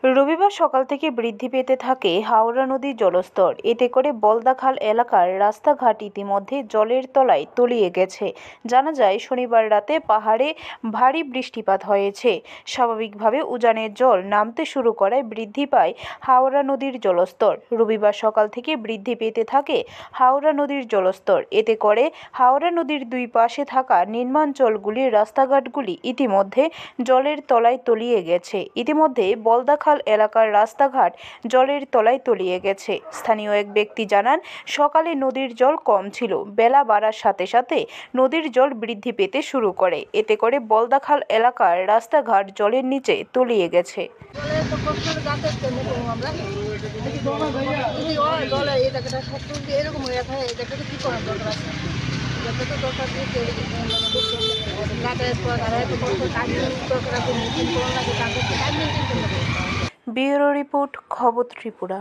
রবিবার সকাল থেকে বৃদ্ধি পেতে থাকে হাওড়া নদীর জলস্তর। এতে করে বলদাখাল এলাকার রাস্তাঘাট ইতিমধ্যে জলের তলায় তলিয়ে গেছে। জানা যায়, শনিবার রাতে পাহাড়ে ভারী বৃষ্টিপাত হয়েছে। স্বাভাবিকভাবে উজানের জল নামতে শুরু করায় বৃদ্ধি পায় হাওড়া নদীর জলস্তর। রবিবার সকাল থেকে বৃদ্ধি পেতে থাকে হাওড়া নদীর জলস্তর। এতে করে হাওড়া নদীর দুই পাশে থাকা নির্মাঞ্চলগুলির রাস্তাঘাটগুলি ইতিমধ্যে জলের তলায় তলিয়ে গেছে। ইতিমধ্যে বলদাখাল এলাকার রাস্তাঘাট জলের তলায় তলিয়ে গেছে। স্থানীয় এক ব্যক্তি জানান, সকালে নদীর জল কম ছিল। বেলা বাড়ার সাথে সাথে নদীর জল বৃদ্ধি পেতে শুরু করে। এতে করে বলদাখাল এলাকার রাস্তাঘাট জলের নিচে তলিয়ে গেছে। ব্যুরো রিপোর্ট, খবর ত্রিপুরা।